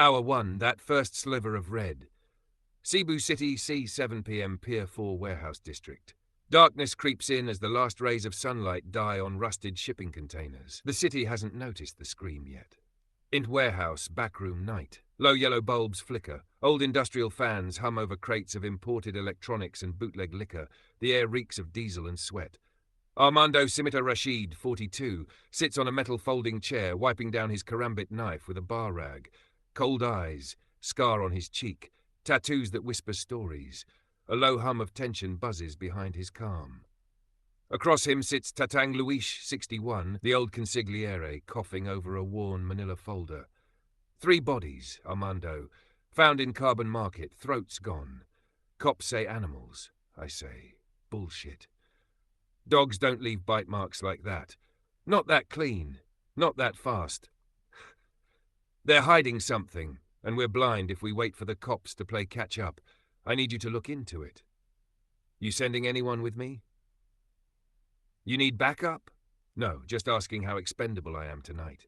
Hour 1, that first sliver of red. Cebu City, C, 7 p.m, Pier 4 Warehouse District. Darkness creeps in as the last rays of sunlight die on rusted shipping containers. The city hasn't noticed the scream yet. In warehouse, backroom, night. Low yellow bulbs flicker. Old industrial fans hum over crates of imported electronics and bootleg liquor. The air reeks of diesel and sweat. Armando Scimitar Rashid, 42, sits on a metal folding chair, wiping down his karambit knife with a bar rag. Cold eyes, scar on his cheek, tattoos that whisper stories. A low hum of tension buzzes behind his calm. Across him sits Tatang Luis, 61, the old consigliere, coughing over a worn manila folder. 3 bodies, Armando, found in Carbon Market, throats gone. Cops say animals. I say, bullshit. Dogs don't leave bite marks like that. Not that clean. Not that fast. They're hiding something, and we're blind if we wait for the cops to play catch-up. I need you to look into it. You sending anyone with me? You need backup? No, just asking how expendable I am tonight.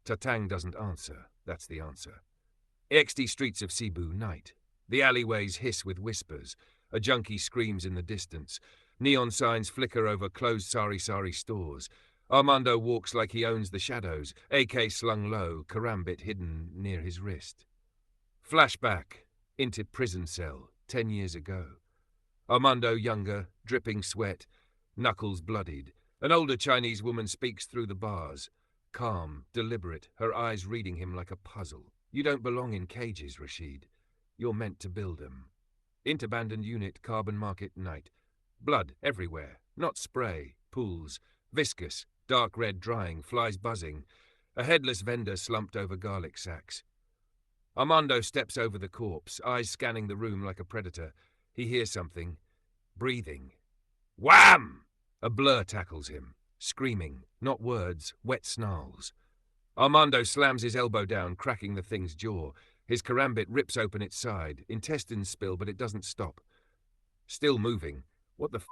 Tatang doesn't answer, that's the answer. XD streets of Cebu, night. The alleyways hiss with whispers. A junkie screams in the distance. Neon signs flicker over closed sari-sari stores. Armando walks like he owns the shadows, AK slung low, karambit hidden near his wrist. Flashback into prison cell, 10 years ago. Armando younger, dripping sweat, knuckles bloodied. An older Chinese woman speaks through the bars. Calm, deliberate, her eyes reading him like a puzzle. You don't belong in cages, Rashid. You're meant to build them. Interabandoned unit, Carbon Market, night. Blood everywhere, not spray, pools, viscous, dark red drying, flies buzzing. A headless vendor slumped over garlic sacks. Armando steps over the corpse, eyes scanning the room like a predator. He hears something. Breathing. Wham! A blur tackles him. Screaming, not words, wet snarls. Armando slams his elbow down, cracking the thing's jaw. His karambit rips open its side. Intestines spill, but it doesn't stop. Still moving. What the f***?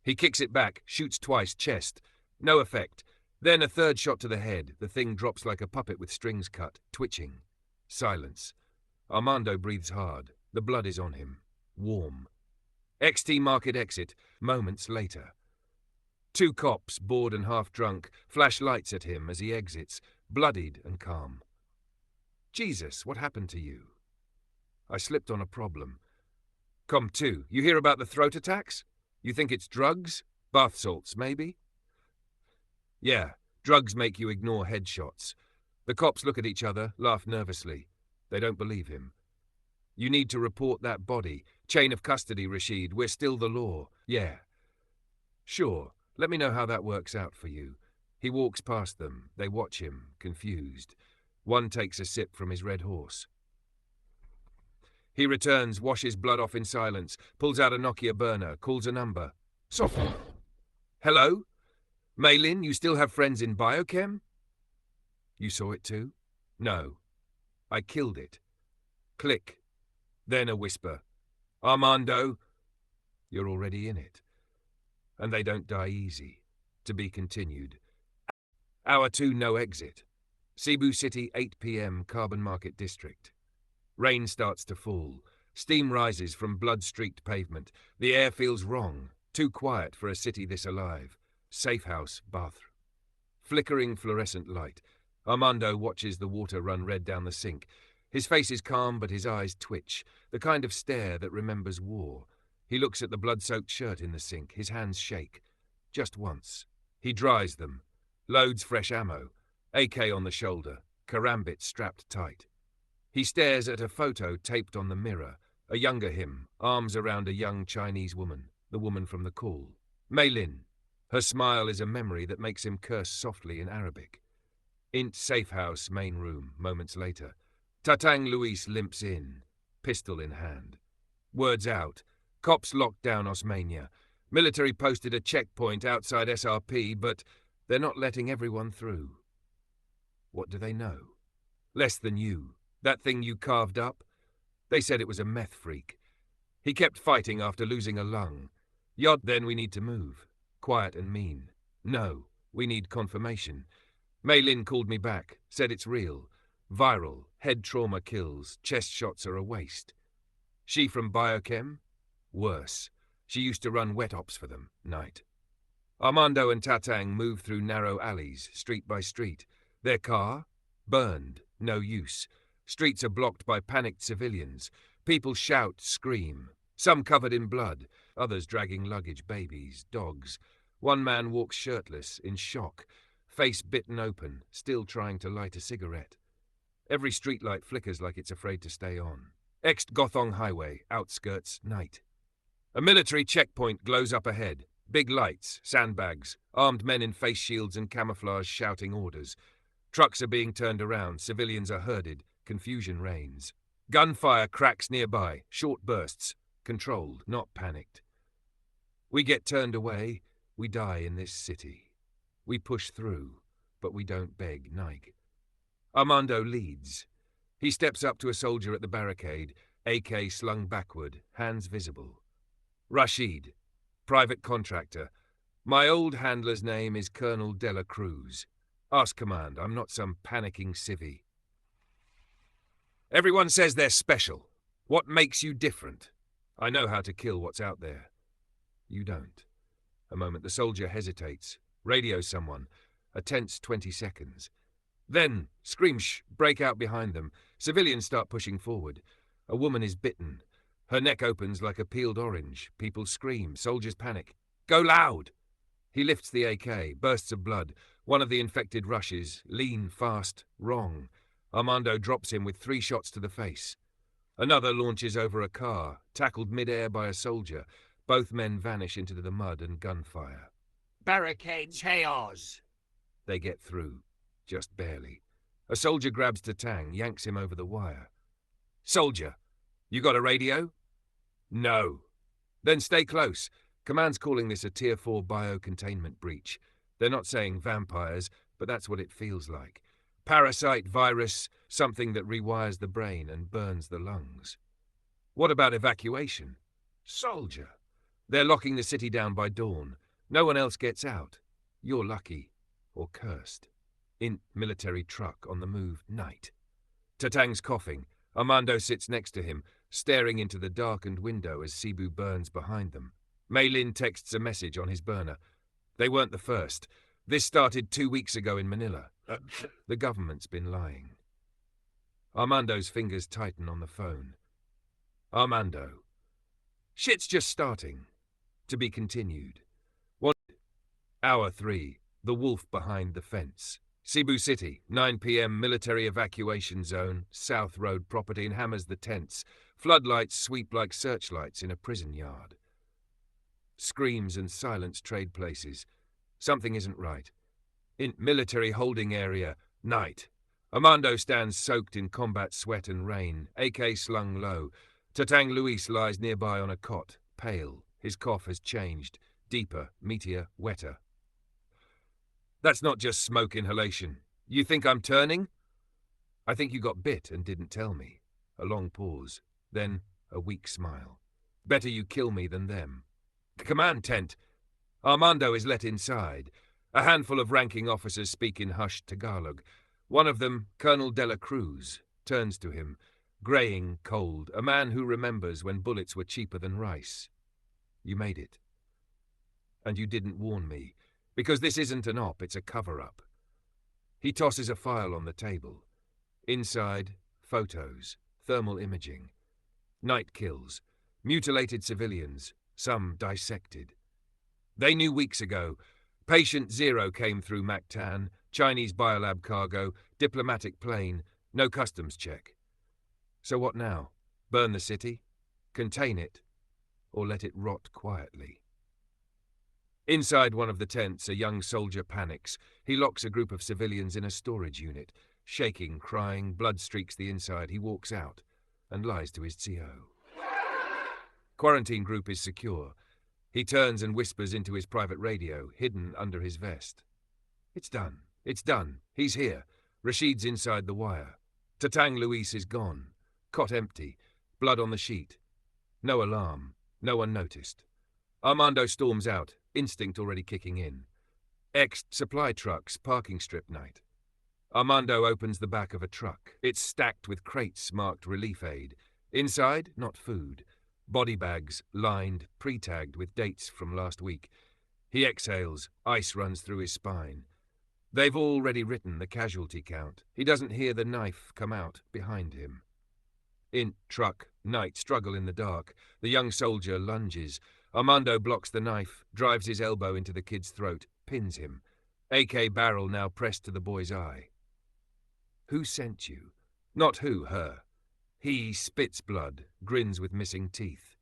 He kicks it back, shoots twice, chest. No effect. Then a third shot to the head. The thing drops like a puppet with strings cut, twitching. Silence. Armando breathes hard. The blood is on him. Warm. XT Market exit. Moments later. 2 cops, bored and half-drunk, flash lights at him as he exits, bloodied and calm. Jesus, what happened to you? I slipped on a problem. Com2, you hear about the throat attacks? You think it's drugs? Bath salts, maybe? Yeah, drugs make you ignore headshots. The cops look at each other, laugh nervously. They don't believe him. You need to report that body. Chain of custody, Rashid. We're still the law. Yeah. Sure. Let me know how that works out for you. He walks past them. They watch him, confused. One takes a sip from his red horse. He returns, washes blood off in silence, pulls out a Nokia burner, calls a number. Softly. Hello? Maylin, you still have friends in biochem? You saw it too? No. I killed it. Click. Then a whisper. Armando. You're already in it. And they don't die easy. To be continued. Hour 2, no exit. Cebu City, 8 p.m, Carbon Market District. Rain starts to fall. Steam rises from blood-streaked pavement. The air feels wrong. Too quiet for a city this alive. Safe house, bathroom. Flickering fluorescent light. Armando watches the water run red down the sink. His face is calm, but his eyes twitch. The kind of stare that remembers war. He looks at the blood-soaked shirt in the sink. His hands shake. Just once. He dries them. Loads fresh ammo. AK on the shoulder. Karambit strapped tight. He stares at a photo taped on the mirror. A younger him, arms around a young Chinese woman. The woman from the call. Maylin. Her smile is a memory that makes him curse softly in Arabic. Int safe house, main room, moments later. Tatang Luis limps in, pistol in hand. Words out. Cops locked down Osmania. Military posted a checkpoint outside SRP, but they're not letting everyone through. What do they know? Less than you. That thing you carved up? They said it was a meth freak. He kept fighting after losing a lung. Yod, then we need to move. Quiet and mean. No, we need confirmation. Maylin called me back, said it's real. Viral, Head trauma kills, chest shots are a waste. She from Biochem? Worse. She used to run wet ops for them, night. Armando and Tatang move through narrow alleys, street by street. Their car? Burned, no use. Streets are blocked by panicked civilians. People shout, scream. Some covered in blood, others dragging luggage, babies, dogs. One man walks shirtless, in shock, face bitten open, still trying to light a cigarette. Every streetlight flickers like it's afraid to stay on. Ex-Gothong Highway, outskirts, night. A military checkpoint glows up ahead. Big lights, sandbags, armed men in face shields and camouflage shouting orders. Trucks are being turned around, civilians are herded, confusion reigns. Gunfire cracks nearby, short bursts, controlled, not panicked. We get turned away, we die in this city. We push through, but we don't beg Nike. Armando leads. He steps up to a soldier at the barricade, AK slung backward, hands visible. Rashid, private contractor. My old handler's name is Colonel Dela Cruz. Ask command, I'm not some panicking civvy. Everyone says they're special. What makes you different? I know how to kill what's out there. You don't. A moment, the soldier hesitates, radios someone. A tense 20 seconds. Then, screams break out behind them. Civilians start pushing forward. A woman is bitten. Her neck opens like a peeled orange. People scream. Soldiers panic. Go loud! He lifts the AK. Bursts of blood. One of the infected rushes. Lean, fast, wrong. Armando drops him with 3 shots to the face. Another launches over a car, tackled mid-air by a soldier. Both men vanish into the mud and gunfire. Barricade chaos! They get through. Just barely. A soldier grabs Tatang, yanks him over the wire. Soldier, you got a radio? No. Then stay close. Command's calling this a Tier 4 bio-containment breach. They're not saying vampires, but that's what it feels like. Parasite, virus, something that rewires the brain and burns the lungs. What about evacuation? Soldier. They're locking the city down by dawn. No one else gets out. You're lucky. Or cursed. In military truck on the move, night. Tatang's coughing. Armando sits next to him, staring into the darkened window as Cebu burns behind them. Mei Lin texts a message on his burner. They weren't the first. This started 2 weeks ago in Manila. The government's been lying. Armando's fingers tighten on the phone. Armando. Shit's just starting. To be continued. What? Hour 3. The wolf behind the fence. Cebu City, 9 p.m. military evacuation zone, South Road property, and hammers the tents. Floodlights sweep like searchlights in a prison yard. Screams and silence trade places. Something isn't right. In military holding area, night. Armando stands soaked in combat sweat and rain, AK slung low. Tatang Luis lies nearby on a cot, pale. His cough has changed. Deeper, meatier, wetter. That's not just smoke inhalation. You think I'm turning? I think you got bit and didn't tell me. A long pause. Then a weak smile. Better you kill me than them. The command tent. Armando is let inside. A handful of ranking officers speak in hushed Tagalog. One of them, Colonel Dela Cruz, turns to him, greying, cold, a man who remembers when bullets were cheaper than rice. You made it. And you didn't warn me, because this isn't an op, it's a cover-up. He tosses a file on the table. Inside, photos, thermal imaging. Night kills, mutilated civilians, some dissected. They knew weeks ago. Patient 0 came through Mactan, Chinese biolab cargo, diplomatic plane, no customs check. So what now? Burn the city? Contain it? Or let it rot quietly? Inside one of the tents, a young soldier panics. He locks a group of civilians in a storage unit. Shaking, crying, blood streaks the inside. He walks out and lies to his CO. Quarantine group is secure. He turns and whispers into his private radio, hidden under his vest. It's done. It's done. He's here. Rashid's inside the wire. Tatang Luis is gone. Cot empty. Blood on the sheet. No alarm. No one noticed. Armando storms out, instinct already kicking in. Ex-supply trucks, parking strip night. Armando opens the back of a truck. It's stacked with crates marked relief aid. Inside, not food. Body bags, lined, pre-tagged with dates from last week. He exhales. Ice runs through his spine. They've already written the casualty count. He doesn't hear the knife come out behind him. Int, truck, night, struggle in the dark. The young soldier lunges. Armando blocks the knife, drives his elbow into the kid's throat, pins him. AK barrel now pressed to the boy's eye. Who sent you? Not who, her. He spits blood, grins with missing teeth.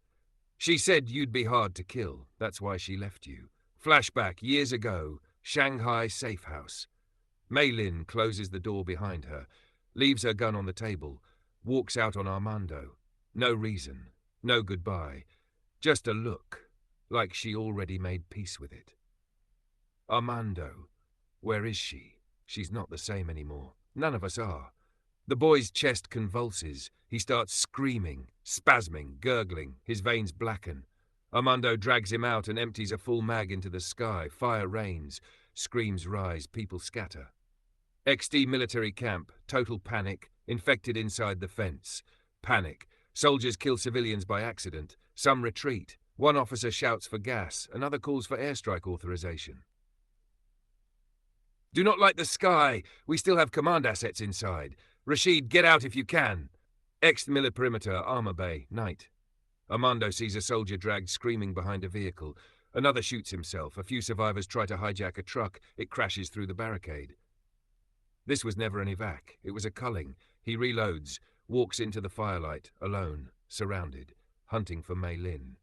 She said you'd be hard to kill, that's why she left you. Flashback, years ago, Shanghai safe house. Mei Lin closes the door behind her, leaves her gun on the table, walks out on Armando. No reason, no goodbye, just a look, like she already made peace with it. Armando, where is she? She's not the same anymore. None of us are. The boy's chest convulses. He starts screaming, spasming, gurgling. His veins blacken. Armando drags him out and empties a full mag into the sky. Fire rains. Screams rise. People scatter. XD military camp. Total panic. Infected inside the fence. Panic. Soldiers kill civilians by accident. Some retreat. One officer shouts for gas. Another calls for airstrike authorization. Do not light the sky. We still have command assets inside. Rashid, get out if you can. Ex-mili perimeter, armor bay, night. Armando sees a soldier dragged screaming behind a vehicle. Another shoots himself. A few survivors try to hijack a truck. It crashes through the barricade. This was never an evac. It was a culling. He reloads, walks into the firelight, alone, surrounded, hunting for Mei Lin.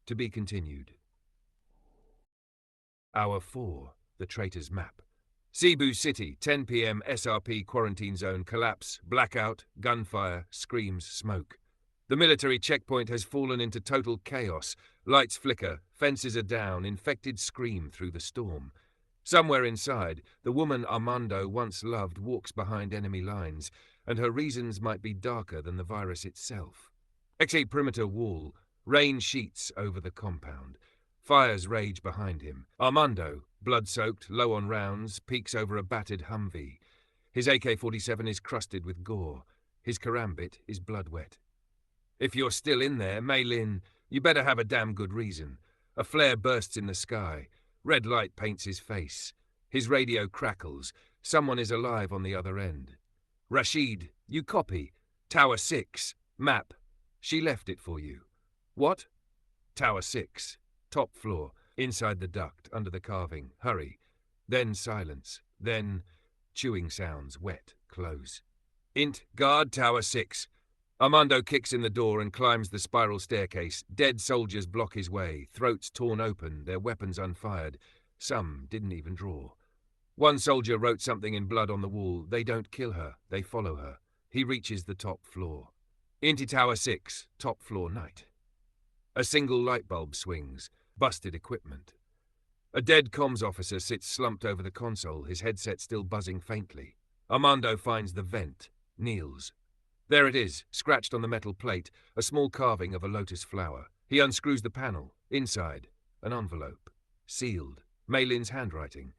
To be continued. Hour 4, the traitor's map. Cebu City, 10 p.m. SRP quarantine zone, collapse, blackout, gunfire, screams, smoke. The military checkpoint has fallen into total chaos. Lights flicker, fences are down, infected scream through the storm. Somewhere inside, the woman Armando once loved walks behind enemy lines, and her reasons might be darker than the virus itself. Exit perimeter wall, rain sheets over the compound. Fires rage behind him. Armando, blood-soaked, low on rounds, peeks over a battered Humvee. His AK-47 is crusted with gore. His karambit is blood-wet. If you're still in there, Mei Lin, you better have a damn good reason. A flare bursts in the sky. Red light paints his face. His radio crackles. Someone is alive on the other end. Rashid, you copy. Tower 6. Map. She left it for you. What? Tower 6. Top floor. Inside the duct, under the carving. Hurry. Then silence. Then chewing sounds, wet, close. Int, guard Tower 6. Armando kicks in the door and climbs the spiral staircase. Dead soldiers block his way, throats torn open, their weapons unfired. Some didn't even draw. One soldier wrote something in blood on the wall. They don't kill her, they follow her. He reaches the top floor. Into Tower 6, top floor night. A single light bulb swings. Busted equipment. A dead comms officer sits slumped over the console, his headset still buzzing faintly. Armando finds the vent, kneels. There it is, scratched on the metal plate, a small carving of a lotus flower. He unscrews the panel. Inside, an envelope. Sealed. Mei Lin's handwriting.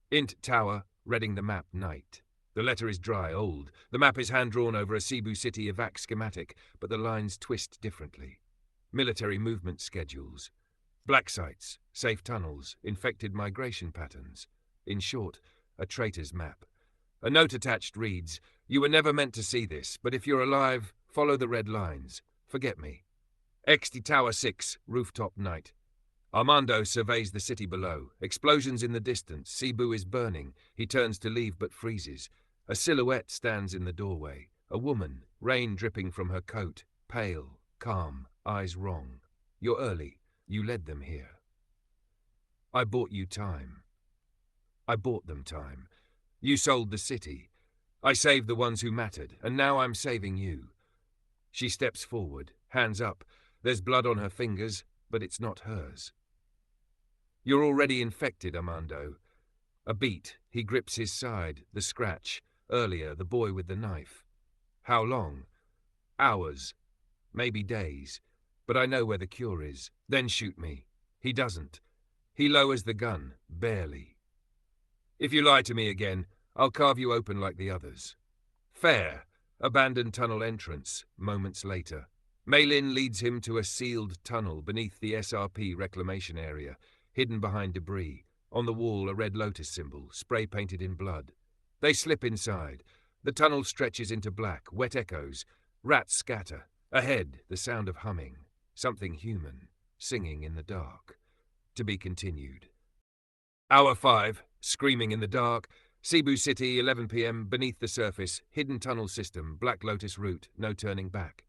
Int Tower, reading the map night. The letter is dry, old. The map is hand-drawn over a Cebu City evac schematic, but the lines twist differently. Military movement schedules. Black sites, safe tunnels, infected migration patterns. In short, a traitor's map. A note attached reads, "You were never meant to see this, but if you're alive, follow the red lines. Forget me." XD Tower 6, rooftop night. Armando surveys the city below. Explosions in the distance. Cebu is burning. He turns to leave but freezes. A silhouette stands in the doorway. A woman, rain dripping from her coat, pale, calm, eyes wrong. You're early. You led them here. I bought you time. I bought them time. You sold the city. I saved the ones who mattered, and now I'm saving you. She steps forward, hands up. There's blood on her fingers, but it's not hers. You're already infected, Armando. A beat. He grips his side, the scratch. Earlier, the boy with the knife. How long? Hours. Maybe days. But I know where the cure is. Then shoot me. He doesn't. He lowers the gun, barely. If you lie to me again, I'll carve you open like the others. Fair. Abandoned tunnel entrance, moments later. Maylin leads him to a sealed tunnel beneath the SRP reclamation area, hidden behind debris. On the wall, a red lotus symbol, spray-painted in blood. They slip inside. The tunnel stretches into black, wet echoes. Rats scatter. Ahead, the sound of humming. Something human, singing in the dark. To be continued. Hour 5, screaming in the dark. Cebu City, 11 p.m, beneath the surface, hidden tunnel system, Black Lotus route, no turning back.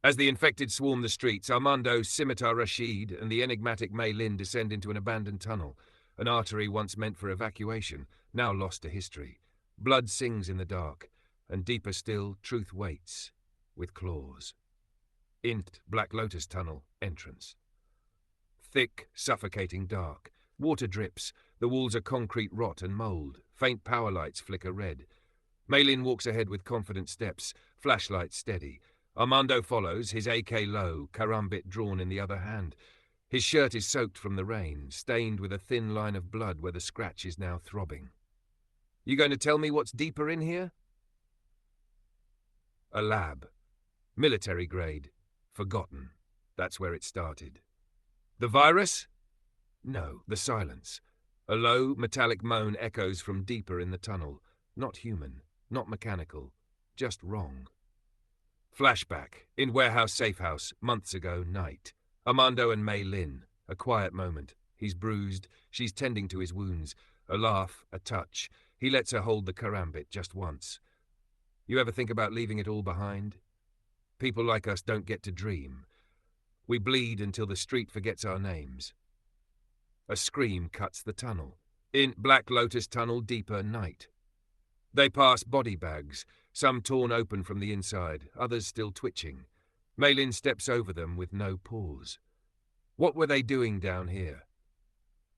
As the infected swarm the streets, Armando, Scimitar Rashid, and the enigmatic Mei Lin descend into an abandoned tunnel, an artery once meant for evacuation, now lost to history. Blood sings in the dark, and deeper still, truth waits, with claws. Int, Black Lotus tunnel, entrance. Thick, suffocating dark. Water drips. The walls are concrete rot and mould. Faint power lights flicker red. Maylin walks ahead with confident steps, flashlight steady. Armando follows, his AK low, karambit drawn in the other hand. His shirt is soaked from the rain, stained with a thin line of blood where the scratch is now throbbing. You going to tell me what's deeper in here? A lab. Military grade. Forgotten. That's where it started. The virus? No, the silence. A low, metallic moan echoes from deeper in the tunnel. Not human, not mechanical, just wrong. Flashback. In warehouse safe house, months ago, night. Armando and Mei Lin. A quiet moment. He's bruised. She's tending to his wounds. A laugh, a touch. He lets her hold the karambit just once. You ever think about leaving it all behind? People like us don't get to dream. We bleed until the street forgets our names. A scream cuts the tunnel. In Black Lotus tunnel, deeper night. They pass body bags, some torn open from the inside, others still twitching. Maylin steps over them with no pause. What were they doing down here?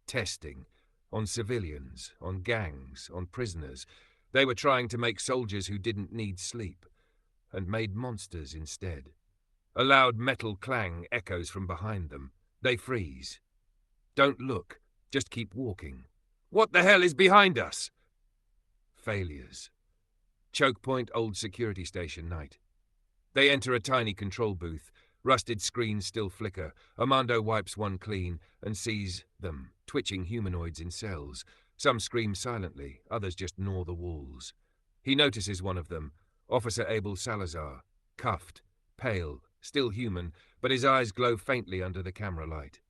Testing. On civilians, on gangs, on prisoners. They were trying to make soldiers who didn't need sleep, and made monsters instead. A loud metal clang echoes from behind them. They freeze. Don't look, just keep walking. What the hell is behind us? Failures. Choke point, old security station night. They enter a tiny control booth. Rusted screens still flicker. Armando wipes one clean and sees them, twitching humanoids in cells. Some scream silently, others just gnaw the walls. He notices one of them, Officer Abel Salazar, cuffed, pale, still human, but his eyes glow faintly under the camera light.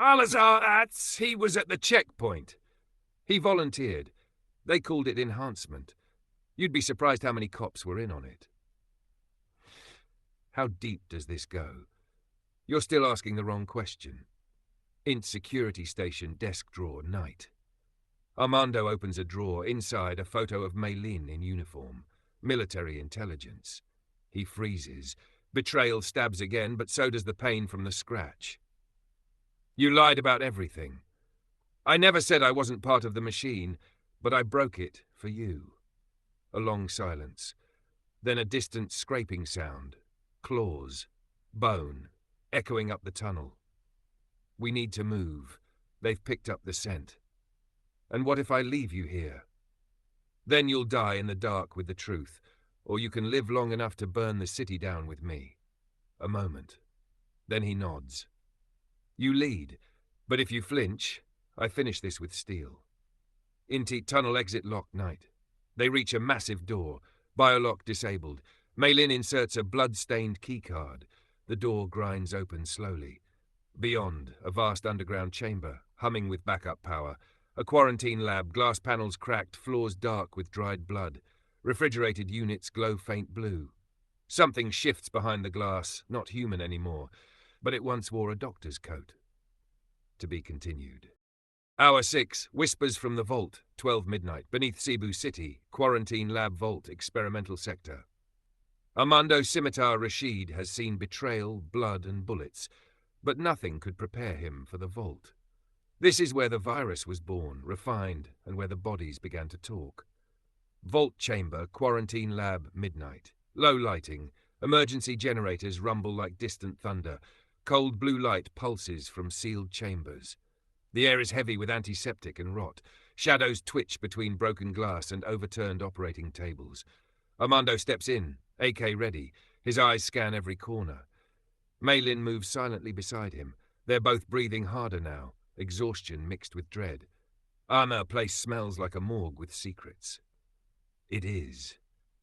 Salazar, he was at the checkpoint. He volunteered. They called it enhancement. You'd be surprised how many cops were in on it. How deep does this go? You're still asking the wrong question. Int security station desk drawer, night. Armando opens a drawer. Inside, a photo of Maylin in uniform. Military intelligence. He freezes. Betrayal stabs again, but so does the pain from the scratch. You lied about everything. I never said I wasn't part of the machine, but I broke it for you. A long silence. Then a distant scraping sound. Claws. Bone. Echoing up the tunnel. We need to move. They've picked up the scent. And what if I leave you here? Then you'll die in the dark with the truth, or you can live long enough to burn the city down with me. A moment. Then he nods. You lead, but if you flinch, I finish this with steel. Inti tunnel exit lock night. They reach a massive door. Biolock disabled. Maylin inserts a blood-stained keycard. The door grinds open slowly. Beyond, a vast underground chamber, humming with backup power. A quarantine lab, glass panels cracked, floors dark with dried blood. Refrigerated units glow faint blue. Something shifts behind the glass, not human anymore, but it once wore a doctor's coat. To be continued. Hour 6, whispers from the vault, 12 midnight, beneath Cebu City, quarantine lab vault, experimental sector. Armando Scimitar Rashid has seen betrayal, blood and bullets, but nothing could prepare him for the vault. This is where the virus was born, refined, and where the bodies began to talk. Vault chamber, quarantine lab, midnight. Low lighting. Emergency generators rumble like distant thunder. Cold blue light pulses from sealed chambers. The air is heavy with antiseptic and rot. Shadows twitch between broken glass and overturned operating tables. Armando steps in, AK ready. His eyes scan every corner. Maylin moves silently beside him. They're both breathing harder now, exhaustion mixed with dread. Our place smells like a morgue with secrets. It is.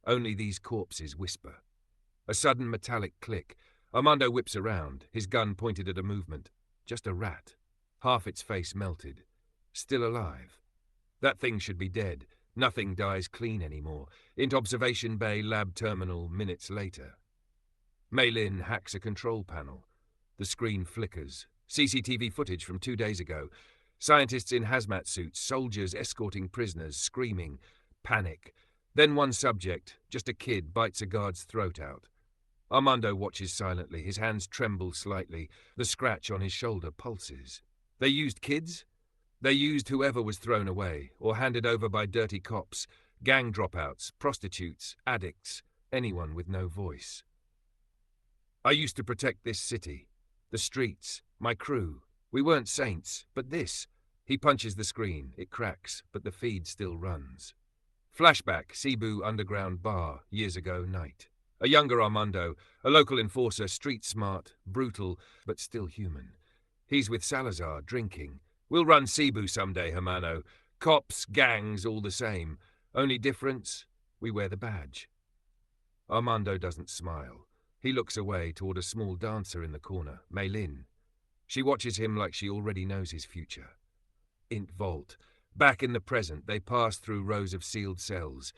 Only these corpses whisper. A sudden metallic click. Armando whips around, his gun pointed at a movement. Just a rat. Half its face melted. Still alive. That thing should be dead. Nothing dies clean anymore. Into observation bay, lab terminal, minutes later. Maylin hacks a control panel. The screen flickers. CCTV footage from 2 days ago. Scientists in hazmat suits, soldiers escorting prisoners, screaming. Panic. Then one subject, just a kid, bites a guard's throat out. Armando watches silently. His hands tremble slightly. The scratch on his shoulder pulses. They used kids? They used whoever was thrown away, or handed over by dirty cops, gang dropouts, prostitutes, addicts, anyone with no voice. I used to protect this city, the streets, my crew. We weren't saints, but this. He punches the screen. It cracks, but the feed still runs. Flashback, Cebu Underground Bar, years ago night. A younger Armando, a local enforcer, street smart, brutal, but still human. He's with Salazar, drinking. We'll run Cebu someday, Hermano. Cops, gangs, all the same. Only difference, we wear the badge. Armando doesn't smile. He looks away toward a small dancer in the corner, Maylin. She watches him like she already knows his future. Int Vault. Back in the present, they pass through rows of sealed cells.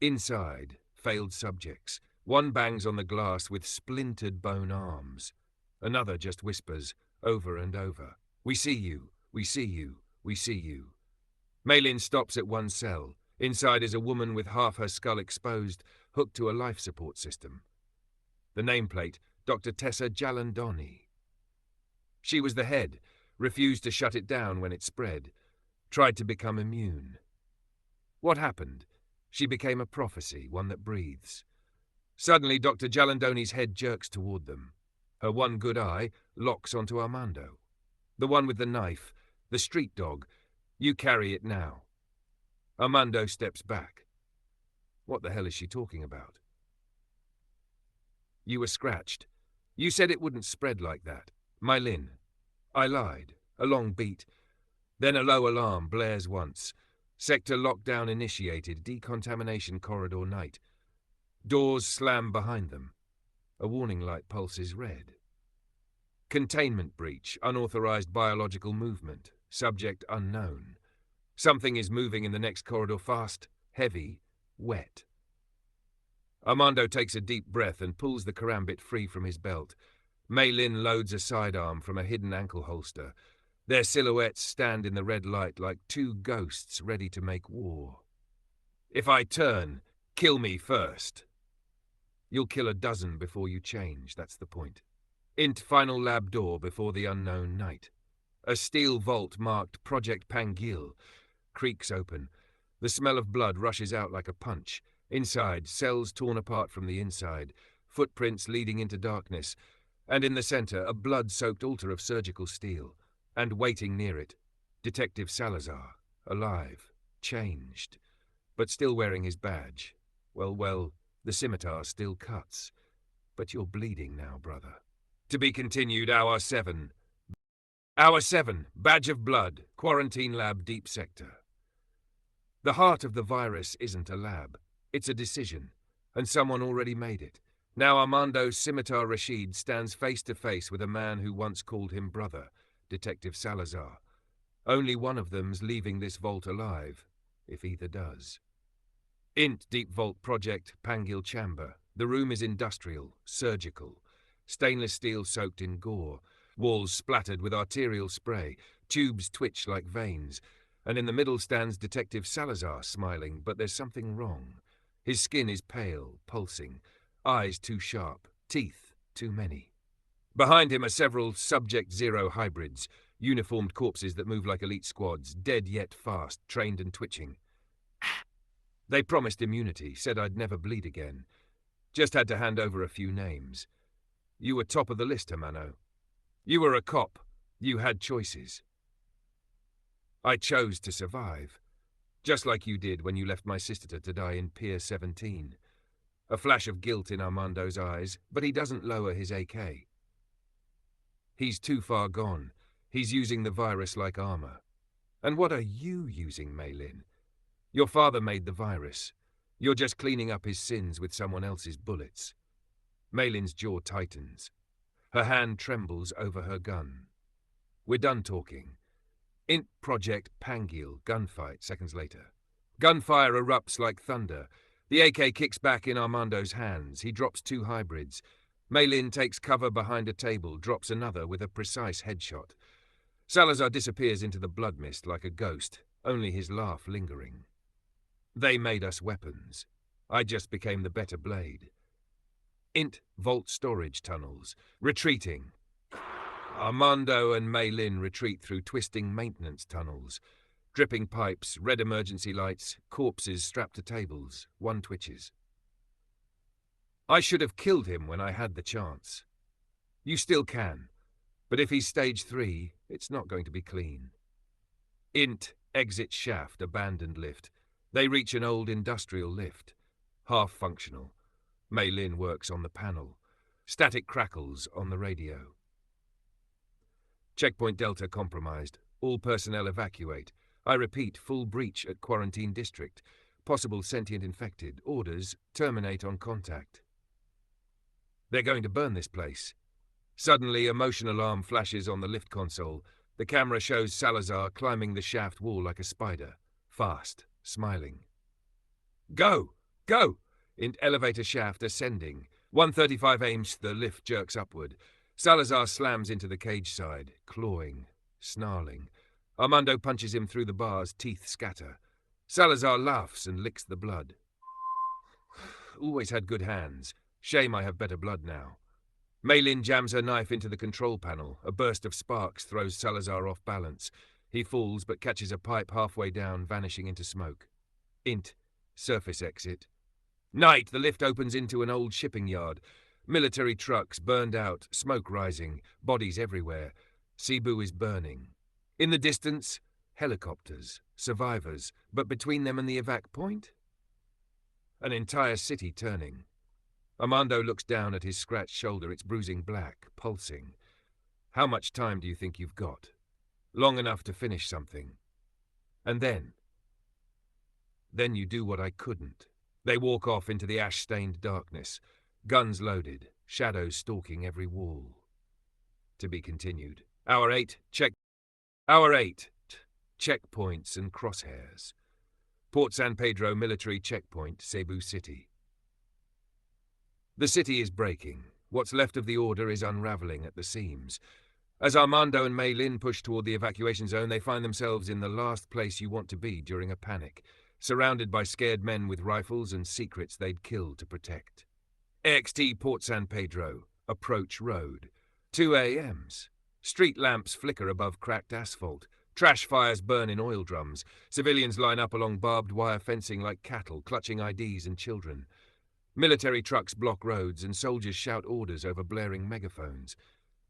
Inside, failed subjects. One bangs on the glass with splintered bone arms. Another just whispers, over and over, "We see you, we see you, we see you." Maylin stops at one cell. Inside is a woman with half her skull exposed, hooked to a life support system. The nameplate, Dr. Tessa Gialandoni. She was the head, refused to shut it down when it spread, tried to become immune. What happened? She became a prophecy, one that breathes. Suddenly, Dr. Gialandoni's head jerks toward them. Her one good eye locks onto Armando. The one with the knife, the street dog. You carry it now. Armando steps back. What the hell is she talking about? You were scratched. You said it wouldn't spread like that. Maylin. I lied. A long beat. Then a low alarm blares once. Sector lockdown initiated. Decontamination corridor night. Doors slam behind them. A warning light pulses red. Containment breach. Unauthorized biological movement. Subject unknown. Something is moving in the next corridor fast, heavy, wet. Armando takes a deep breath and pulls the karambit free from his belt. Maylin loads a sidearm from a hidden ankle holster. Their silhouettes stand in the red light like two ghosts ready to make war. If I turn, kill me first. You'll kill a dozen before you change, that's the point. Int final lab door before the unknown night. A steel vault marked Project Pangil creaks open. The smell of blood rushes out like a punch. Inside, cells torn apart from the inside, footprints leading into darkness, and in the center, a blood-soaked altar of surgical steel. And waiting near it, Detective Salazar, alive, changed, but still wearing his badge. Well, the scimitar still cuts. But you're bleeding now, brother. To be continued, Hour 7. Hour 7, badge of blood, quarantine lab deep sector. The heart of the virus isn't a lab. It's a decision, and someone already made it. Now Armando Scimitar Rashid stands face to face with a man who once called him brother, Detective Salazar. Only one of them's leaving this vault alive, if either does. Int Deep Vault Project Pangil Chamber. The room is industrial, surgical. Stainless steel soaked in gore. Walls splattered with arterial spray. Tubes twitch like veins. And in the middle stands Detective Salazar smiling, but there's something wrong. His skin is pale, pulsing. Eyes too sharp. Teeth too many. Behind him are several Subject Zero hybrids, uniformed corpses that move like elite squads, dead yet fast, trained and twitching. They promised immunity, said I'd never bleed again. Just had to hand over a few names. You were top of the list, Hermano. You were a cop. You had choices. I chose to survive. Just like you did when you left my sister to die in Pier 17. A flash of guilt in Armando's eyes, but he doesn't lower his AK. He's too far gone. He's using the virus like armor. And what are you using, Mei-Lin? Your father made the virus. You're just cleaning up his sins with someone else's bullets. Mei-Lin's jaw tightens. Her hand trembles over her gun. We're done talking. Int Project Pangiel, gunfight seconds later. Gunfire erupts like thunder. The AK kicks back in Armando's hands. He drops 2 hybrids. Mei-Lin takes cover behind a table, drops another with a precise headshot. Salazar disappears into the blood mist like a ghost, only his laugh lingering. They made us weapons. I just became the better blade. Int vault storage tunnels. Retreating. Armando and Mei-Lin retreat through twisting maintenance tunnels. Dripping pipes, red emergency lights, corpses strapped to tables. One twitches. I should have killed him when I had the chance. You still can, but if he's stage 3, it's not going to be clean. Int exit shaft, abandoned lift. They reach an old industrial lift. Half functional. Mei-Lin works on the panel. Static crackles on the radio. Checkpoint Delta compromised. All personnel evacuate. I repeat, full breach at quarantine district. Possible sentient infected. Orders, terminate on contact. They're going to burn this place. Suddenly, a motion alarm flashes on the lift console. The camera shows Salazar climbing the shaft wall like a spider. Fast, smiling. Go! Go! In elevator shaft ascending. 135 aims, the lift jerks upward. Salazar slams into the cage side, clawing, snarling. Armando punches him through the bars, teeth scatter. Salazar laughs and licks the blood. Always had good hands. Shame I have better blood now. Mei-Lin jams her knife into the control panel. A burst of sparks throws Salazar off balance. He falls but catches a pipe halfway down, vanishing into smoke. Int. Surface exit. Night, the lift opens into an old shipping yard. Military trucks burned out, smoke rising, bodies everywhere. Cebu is burning. In the distance, helicopters, survivors, but between them and the evac point? An entire city turning. Armando looks down at his scratched shoulder. It's bruising black, pulsing. How much time do you think you've got? Long enough to finish something. And then you do what I couldn't. They walk off into the ash-stained darkness. Guns loaded, shadows stalking every wall. To be continued. Hour 8, checkpoints and crosshairs. Port San Pedro military checkpoint, Cebu City. The city is breaking. What's left of the order is unraveling at the seams. As Armando and Mei-Lin push toward the evacuation zone, they find themselves in the last place you want to be during a panic, surrounded by scared men with rifles and secrets they'd kill to protect. AXT Port San Pedro, approach road. 2 a.m s. Street lamps flicker above cracked asphalt. Trash fires burn in oil drums. Civilians line up along barbed wire fencing like cattle, clutching IDs and children. Military trucks block roads and soldiers shout orders over blaring megaphones.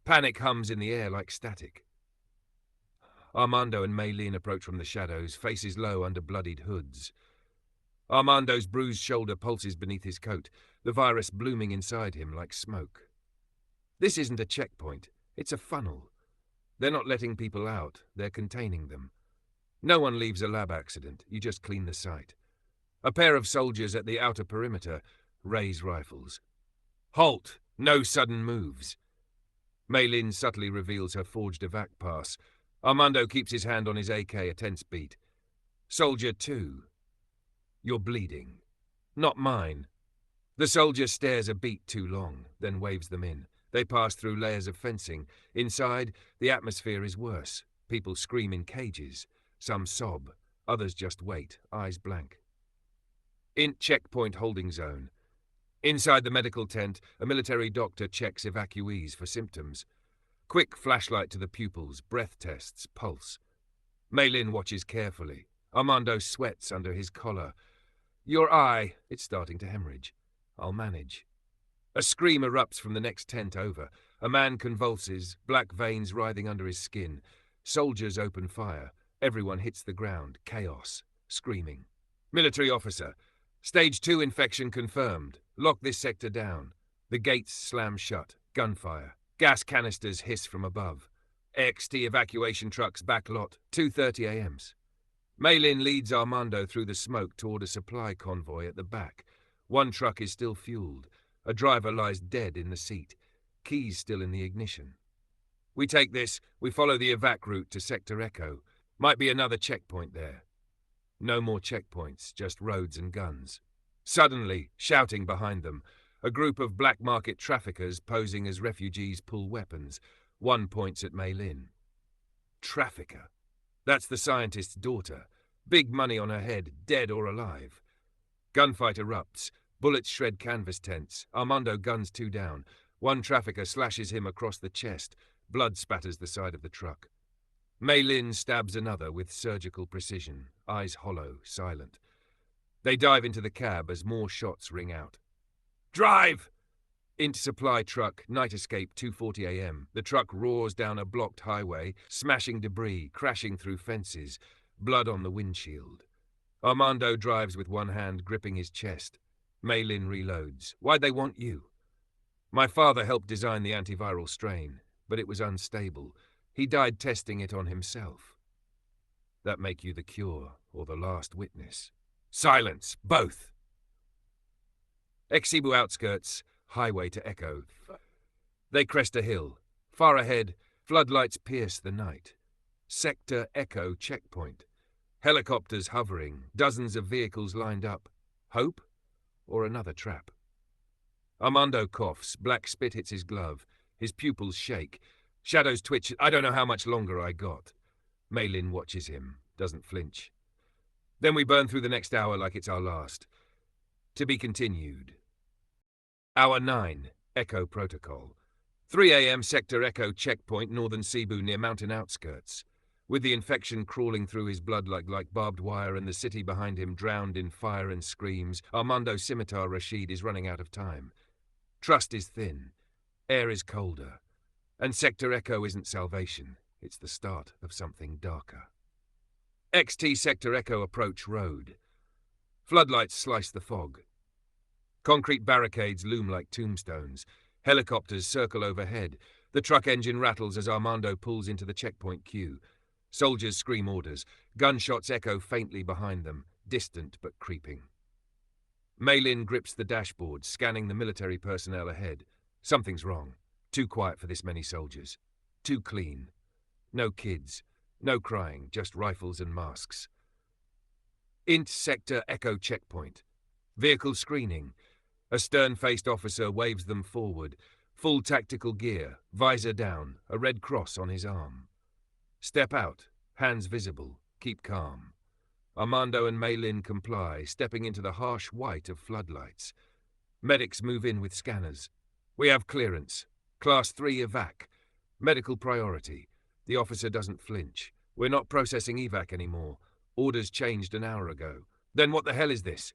Panic hums in the air like static. Armando and Mei-Lin approach from the shadows, faces low under bloodied hoods. Armando's bruised shoulder pulses beneath his coat, the virus blooming inside him like smoke. This isn't a checkpoint, it's a funnel. They're not letting people out, they're containing them. No one leaves a lab accident, you just clean the site. A pair of soldiers at the outer perimeter raise rifles. Halt! No sudden moves. Mei-Lin subtly reveals her forged evac pass. Armando keeps his hand on his AK, a tense beat. Soldier 2. You're bleeding. Not mine. The soldier stares a beat too long, then waves them in. They pass through layers of fencing. Inside, the atmosphere is worse. People scream in cages. Some sob. Others just wait, eyes blank. Int checkpoint holding zone. Inside the medical tent, a military doctor checks evacuees for symptoms. Quick flashlight to the pupils, breath tests, pulse. Mei-Lin watches carefully. Armando sweats under his collar. Your eye, it's starting to hemorrhage. I'll manage. A scream erupts from the next tent over. A man convulses, black veins writhing under his skin. Soldiers open fire. Everyone hits the ground. Chaos. screaming. Military officer. Stage 2 infection confirmed. Lock this sector down. The gates slam shut. Gunfire. Gas canisters hiss from above. XT evacuation trucks back lot. 2:30 a.m.s. Maylin leads Armando through the smoke toward a supply convoy at the back. One truck is still fueled. A driver lies dead in the seat. Keys still in the ignition. We take this. We follow the evac route to Sector Echo. Might be another checkpoint there. No more checkpoints, just roads and guns. Suddenly, shouting behind them, a group of black market traffickers posing as refugees pull weapons. One points at Maylin. Trafficker. That's the scientist's daughter. Big money on her head, dead or alive. Gunfight erupts. Bullets shred canvas tents. Armando guns 2 down. One trafficker slashes him across the chest. Blood spatters the side of the truck. Maylin stabs another with surgical precision, eyes hollow, silent. They dive into the cab as more shots ring out. Drive! Int supply truck, night escape, 2:40 a.m. The truck roars down a blocked highway, smashing debris, crashing through fences, blood on the windshield. Armando drives with one hand gripping his chest. Maylin reloads. Why'd they want you? My father helped design the antiviral strain, but it was unstable. He died testing it on himself. That make you the cure or the last witness. Silence, both! Cebu outskirts, highway to Echo. They crest a hill. Far ahead, floodlights pierce the night. Sector Echo checkpoint. Helicopters hovering, dozens of vehicles lined up. Hope? Or another trap? Armando coughs, black spit hits his glove. His pupils shake. Shadows twitch. I don't know how much longer I got. Maylin watches him, doesn't flinch. Then we burn through the next hour like it's our last. To be continued. Hour 9, Echo Protocol. 3 a.m. Sector Echo checkpoint, northern Cebu near mountain outskirts. With the infection crawling through his blood like barbed wire and the city behind him drowned in fire and screams, Armando Scimitar Rashid is running out of time. Trust is thin. Air is colder. And Sector Echo isn't salvation. It's the start of something darker. XT Sector Echo approach road. Floodlights slice the fog. Concrete barricades loom like tombstones. Helicopters circle overhead. The truck engine rattles as Armando pulls into the checkpoint queue. Soldiers scream orders. Gunshots echo faintly behind them, distant but creeping. Maylin grips the dashboard, scanning the military personnel ahead. Something's wrong. Too quiet for this many soldiers. Too clean. No kids. No crying, just rifles and masks. Int Sector Echo checkpoint. Vehicle screening. A stern-faced officer waves them forward. Full tactical gear, visor down, a red cross on his arm. Step out, hands visible, keep calm. Armando and Maylin comply, stepping into the harsh white of floodlights. Medics move in with scanners. We have clearance. Class 3 evac. Medical priority. The officer doesn't flinch. We're not processing evac anymore. Orders changed an hour ago. Then what the hell is this?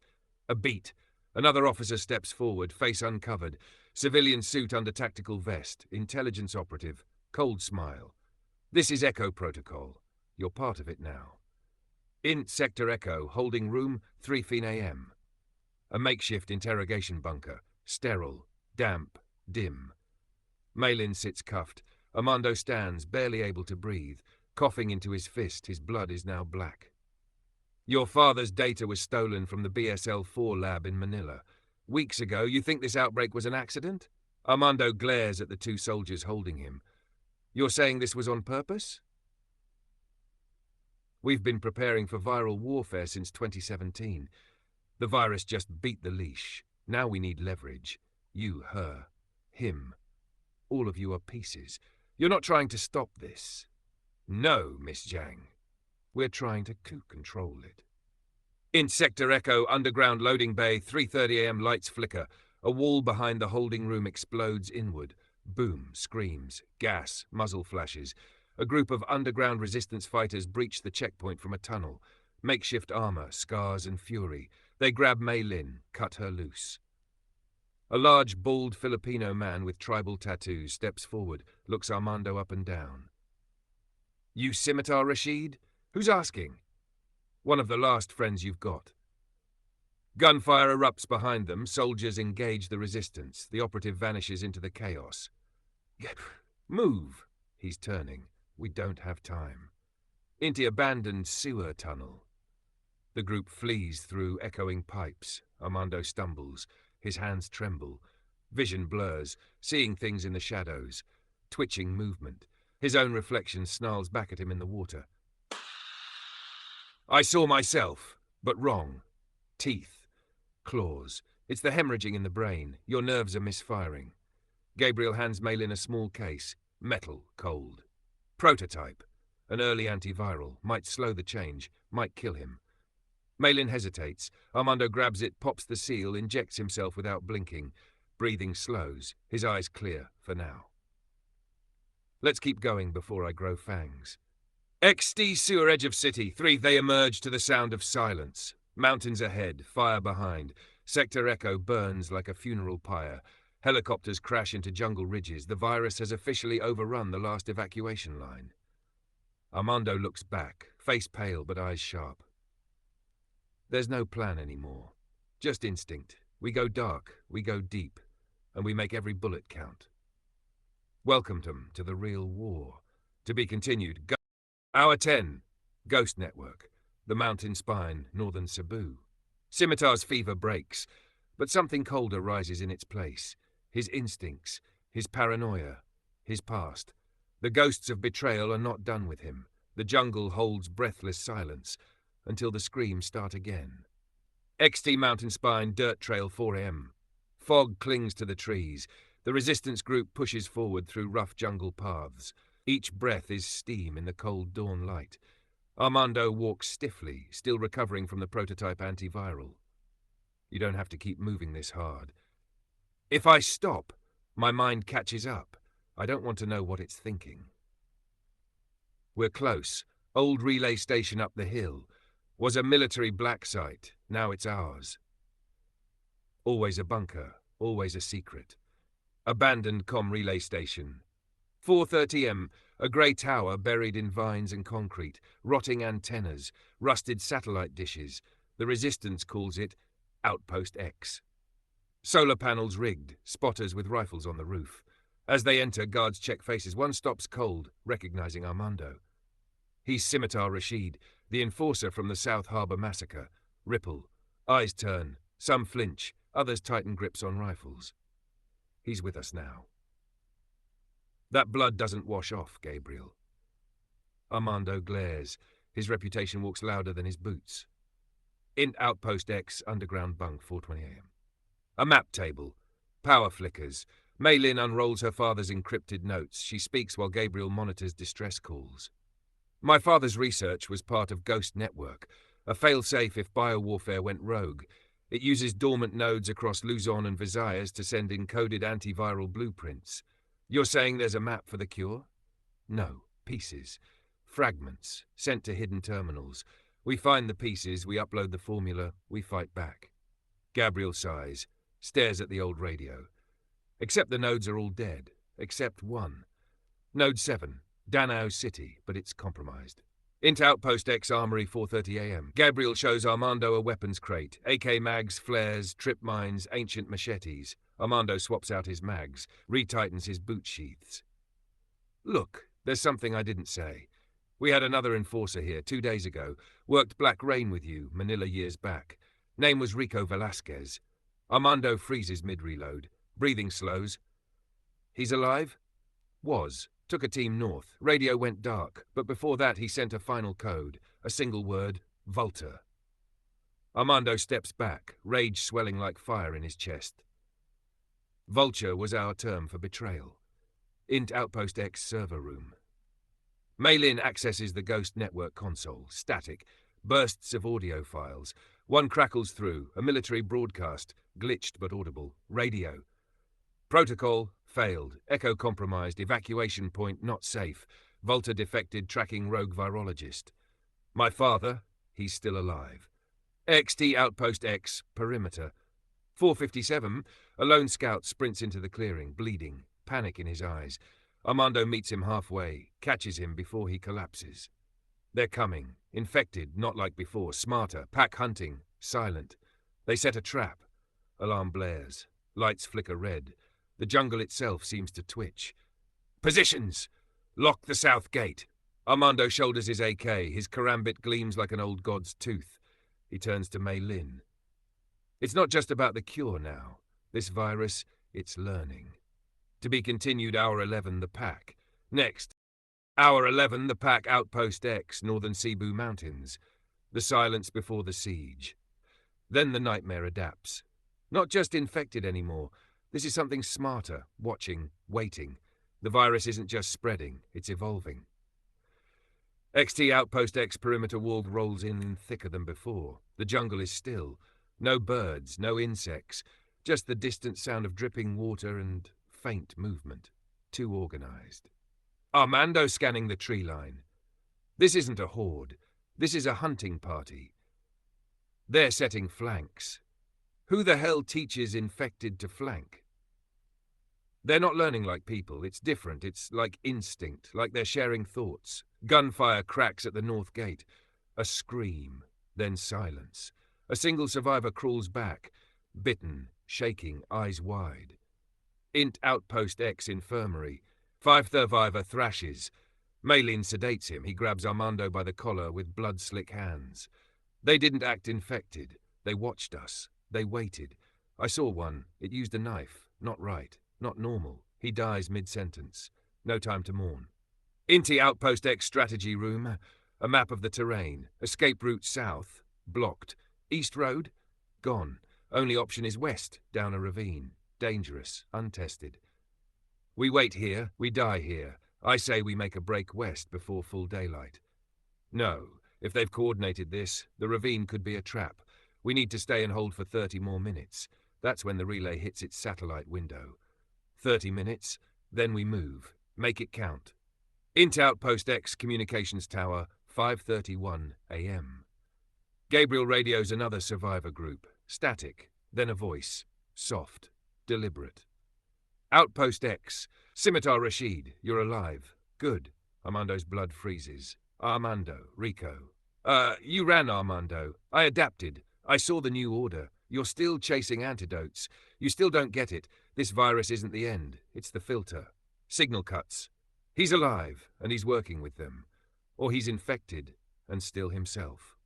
A beat. Another officer steps forward, face uncovered. Civilian suit under tactical vest. Intelligence operative. Cold smile. This is Echo Protocol. You're part of it now. Int Sector Echo, holding room, 3:00 a.m. A makeshift interrogation bunker. Sterile. Damp. Dim. Maylin sits cuffed. Armando stands, barely able to breathe. Coughing into his fist, his blood is now black. Your father's data was stolen from the BSL-4 lab in Manila. Weeks ago, you think this outbreak was an accident? Armando glares at the 2 soldiers holding him. You're saying this was on purpose? We've been preparing for viral warfare since 2017. The virus just beat the leash. Now we need leverage. You, her, him. All of you are pieces. You're not trying to stop this. No, Miss Zhang. We're trying to control it. In Sector Echo, underground loading bay, 3:30 a.m. lights flicker. A wall behind the holding room explodes inward. Boom, screams, gas, muzzle flashes. A group of underground resistance fighters breach the checkpoint from a tunnel. Makeshift armor, scars and fury. They grab Maylin, cut her loose. A large, bald Filipino man with tribal tattoos steps forward, looks Armando up and down. You Scimitar Rashid? Who's asking? One of the last friends you've got. Gunfire erupts behind them, soldiers engage the resistance. The operative vanishes into the chaos. Move! He's turning. We don't have time. Into abandoned sewer tunnel. The group flees through echoing pipes. Armando stumbles. His hands tremble. Vision blurs, seeing things in the shadows. Twitching movement. His own reflection snarls back at him in the water. I saw myself, but wrong. Teeth. Claws. It's the hemorrhaging in the brain. Your nerves are misfiring. Gabriel hands Malin a small case. Metal, cold. Prototype. An early antiviral. Might slow the change. Might kill him. Malin hesitates. Armando grabs it, pops the seal, injects himself without blinking. Breathing slows. His eyes clear, for now. Let's keep going before I grow fangs. XD sewer edge of city. 3. They emerge to the sound of silence. Mountains ahead, fire behind. Sector Echo burns like a funeral pyre. Helicopters crash into jungle ridges. The virus has officially overrun the last evacuation line. Armando looks back, face pale but eyes sharp. There's no plan anymore. Just instinct. We go dark, we go deep, and we make every bullet count. Welcomed them to the real war. To be continued. Hour 10. Ghost Network. The mountain spine, northern Cebu. Scimitar's fever breaks, but something colder rises in its place. His instincts, his paranoia, his past. The ghosts of betrayal are not done with him. The jungle holds breathless silence until the screams start again. XT Mountain Spine, Dirt Trail, 4 a.m. Fog clings to the trees. The resistance group pushes forward through rough jungle paths. Each breath is steam in the cold dawn light. Armando walks stiffly, still recovering from the prototype antiviral. You don't have to keep moving this hard. If I stop, my mind catches up. I don't want to know what it's thinking. We're close. Old relay station up the hill. Was a military black site. Now it's ours. Always a bunker. Always a secret. Abandoned comm relay station. 4:30 m. A grey tower buried in vines and concrete. Rotting antennas. Rusted satellite dishes. The resistance calls it Outpost X. Solar panels rigged. Spotters with rifles on the roof. As they enter, guards check faces. One stops cold, recognizing Armando. He's Scimitar Rashid, the enforcer from the South Harbour massacre. Ripple. Eyes turn. Some flinch. Others tighten grips on rifles. He's with us now. That blood doesn't wash off, Gabriel. Armando glares. His reputation walks louder than his boots. Int Outpost X, underground bunk, 4:20 a.m. A map table. Power flickers. Malin unrolls her father's encrypted notes. She speaks while Gabriel monitors distress calls. My father's research was part of Ghost Network, a fail-safe if biowarfare went rogue. It uses dormant nodes across Luzon and Visayas to send encoded antiviral blueprints. You're saying there's a map for the cure? No, pieces. Fragments, sent to hidden terminals. We find the pieces, we upload the formula, we fight back. Gabriel sighs, stares at the old radio. Except the nodes are all dead, except one. Node 7, Danao City, but it's compromised. Int Outpost X Armory, 4:30 a.m. Gabriel shows Armando a weapons crate. AK mags, flares, trip mines, ancient machetes. Armando swaps out his mags, retightens his boot sheaths. Look, there's something I didn't say. We had another enforcer here 2 days ago. Worked Black Rain with you, Manila years back. Name was Rico Velasquez. Armando freezes mid-reload. Breathing slows. He's alive? Was. Took a team north. Radio went dark, but before that he sent a final code. A single word, Vulture. Armando steps back, rage swelling like fire in his chest. Vulture was our term for betrayal. Int Outpost X server room. Malin accesses the Ghost Network console, static, bursts of audio files. One crackles through, a military broadcast, glitched but audible. Radio. Protocol, failed. Echo compromised. Evacuation point not safe. Volta defected, tracking rogue virologist. My father, he's still alive. XT Outpost X, perimeter. 4:57, a lone scout sprints into the clearing, bleeding, panic in his eyes. Armando meets him halfway, catches him before he collapses. They're coming. Infected, not like before. Smarter. Pack hunting. Silent. They set a trap. Alarm blares. Lights flicker red. The jungle itself seems to twitch. Positions! Lock the south gate. Armando shoulders his AK. His karambit gleams like an old god's tooth. He turns to Mei Lin. It's not just about the cure now. This virus, it's learning. To be continued, Hour 11, the pack. Next, Hour 11, the pack, Outpost X, Northern Cebu Mountains. The silence before the siege. Then the nightmare adapts. Not just infected anymore. This is something smarter, watching, waiting. The virus isn't just spreading, it's evolving. XT Outpost X perimeter wall rolls in thicker than before. The jungle is still. No birds, no insects. Just the distant sound of dripping water and faint movement. Too organized. Armando scanning the tree line. This isn't a horde. This is a hunting party. They're setting flanks. Who the hell teaches infected to flank? They're not learning like people. It's different. It's like instinct, like they're sharing thoughts. Gunfire cracks at the north gate. A scream, then silence. A single survivor crawls back, bitten, shaking, eyes wide. Int Outpost X infirmary. 5th survivor thrashes. Mei Lin sedates him. He grabs Armando by the collar with blood-slick hands. They didn't act infected. They watched us. They waited. I saw one. It used a knife. Not right. Not normal. He dies mid-sentence. No time to mourn. Inti Outpost X strategy room. A map of the terrain. Escape route south. Blocked. East road? Gone. Only option is west, down a ravine. Dangerous. Untested. We wait here. We die here. I say we make a break west before full daylight. No. If they've coordinated this, the ravine could be a trap. We need to stay and hold for 30 more minutes. That's when the relay hits its satellite window. 30 minutes, then we move. Make it count. Int Outpost X Communications Tower, 5:31 a.m. Gabriel radios another survivor group. Static, then a voice. Soft, deliberate. Outpost X, Scimitar Rashid, you're alive. Good. Armando's blood freezes. Armando, Rico. You ran, Armando. I adapted. I saw the new order. You're still chasing antidotes. You still don't get it. This virus isn't the end. It's the filter. Signal cuts. He's alive, and he's working with them. Or he's infected, and still himself.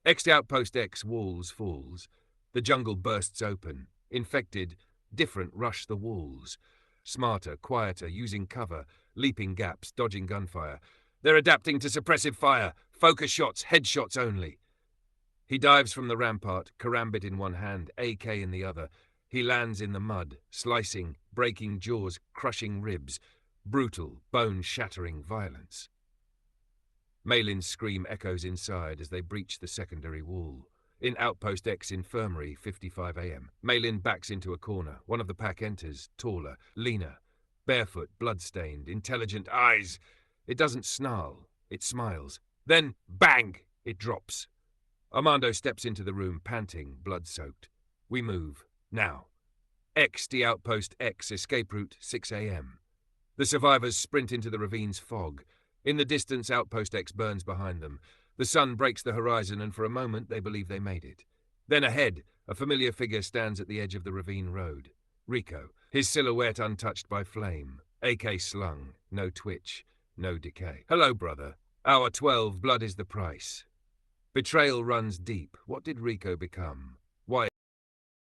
X Outpost X walls falls. The jungle bursts open. Infected, different rush the walls. Smarter, quieter, using cover, leaping gaps, dodging gunfire. They're adapting to suppressive fire. Focus shots, headshots only. He dives from the rampart, karambit in one hand, AK in the other. He lands in the mud, slicing, breaking jaws, crushing ribs. Brutal, bone-shattering violence. Mei Lin's scream echoes inside as they breach the secondary wall. In Outpost X Infirmary, 55 a.m. Mei Lin backs into a corner. One of the pack enters, taller, leaner, barefoot, blood-stained, intelligent eyes. It doesn't snarl. It smiles. Then, bang! It drops. Armando steps into the room, panting, blood-soaked. We move. Now. XD Outpost X, escape route, 6 a.m. The survivors sprint into the ravine's fog. In the distance, Outpost X burns behind them. The sun breaks the horizon, and for a moment they believe they made it. Then ahead, a familiar figure stands at the edge of the ravine road. Rico, his silhouette untouched by flame. AK slung. No twitch. No decay. Hello, brother. Hour 12, blood is the price. Betrayal runs deep. What did Rico become? Why?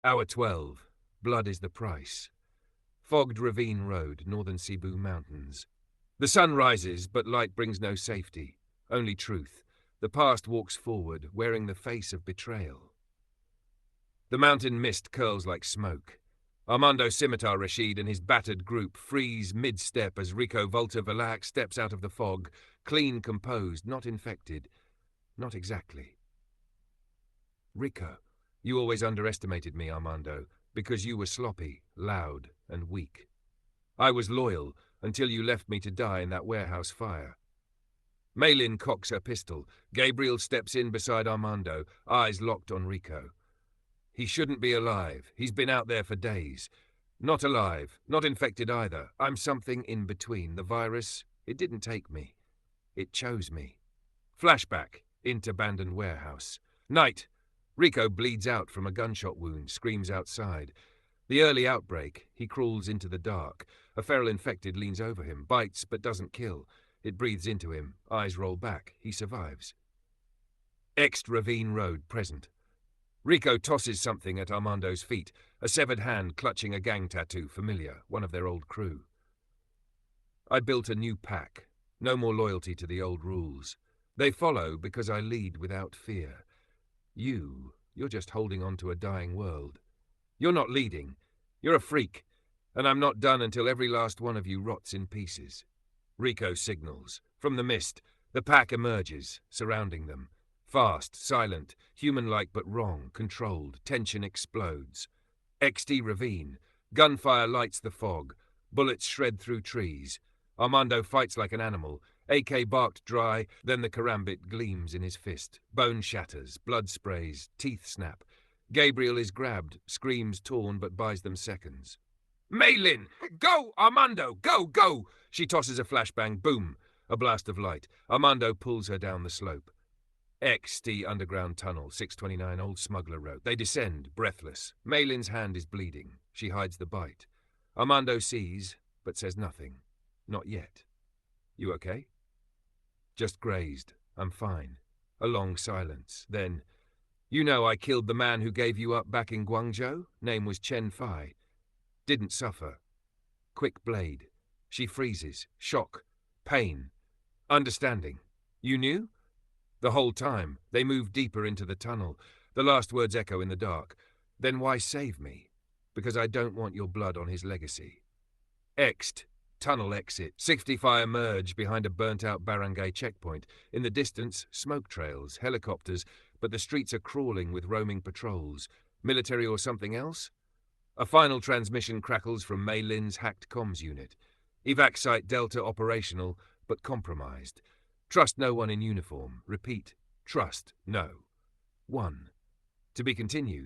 Hour 12. Blood is the price. Fogged ravine road, northern Cebu Mountains. The sun rises, but light brings no safety. Only truth. The past walks forward, wearing the face of betrayal. The mountain mist curls like smoke. Armando Scimitar Rashid and his battered group freeze mid-step as Rico Volta Valac steps out of the fog, clean, composed, not infected. Not exactly. Rico, you always underestimated me, Armando, because you were sloppy, loud, and weak. I was loyal until you left me to die in that warehouse fire. Mei Lin cocks her pistol. Gabriel steps in beside Armando, eyes locked on Rico. He shouldn't be alive. He's been out there for days. Not alive, not infected either. I'm something in between. The virus, it didn't take me. It chose me. Flashback into abandoned warehouse. Night. Rico bleeds out from a gunshot wound, screams outside. The early outbreak. He crawls into the dark. A feral infected leans over him, bites but doesn't kill. It breathes into him. Eyes roll back. He survives. Ext Ravine Road, present. Rico tosses something at Armando's feet, a severed hand clutching a gang tattoo, familiar, one of their old crew. I built a new pack. No more loyalty to the old rules. They follow because I lead without fear. You're just holding on to a dying world. You're not leading. You're a freak. And I'm not done until every last one of you rots in pieces. Rico signals. From the mist, the pack emerges, surrounding them. Fast, silent, human-like but wrong, controlled. Tension explodes. XD Ravine. Gunfire lights the fog. Bullets shred through trees. Armando fights like an animal. AK barked dry, then the karambit gleams in his fist. Bone shatters, blood sprays, teeth snap. Gabriel is grabbed, screams torn but buys them seconds. Maylin! Go, Armando! Go, go! She tosses a flashbang, boom. A blast of light. Armando pulls her down the slope. XD underground tunnel, 629 Old Smuggler Road. They descend, breathless. Maylin's hand is bleeding. She hides the bite. Armando sees, but says nothing. Not yet. You okay? Just grazed. I'm fine. A long silence. Then, you know I killed the man who gave you up back in Guangzhou? Name was Chen Fai. Didn't suffer. Quick blade. She freezes. Shock. Pain. Understanding. You knew? The whole time. They move deeper into the tunnel. The last words echo in the dark. Then why save me? Because I don't want your blood on his legacy. Ext. Tunnel exit. 65 emerge behind a burnt-out barangay checkpoint. In the distance, smoke trails, helicopters, but the streets are crawling with roaming patrols. Military or something else? A final transmission crackles from Maylin's hacked comms unit. Evac site Delta operational, but compromised. Trust no one in uniform. Repeat. Trust no one. To be continued.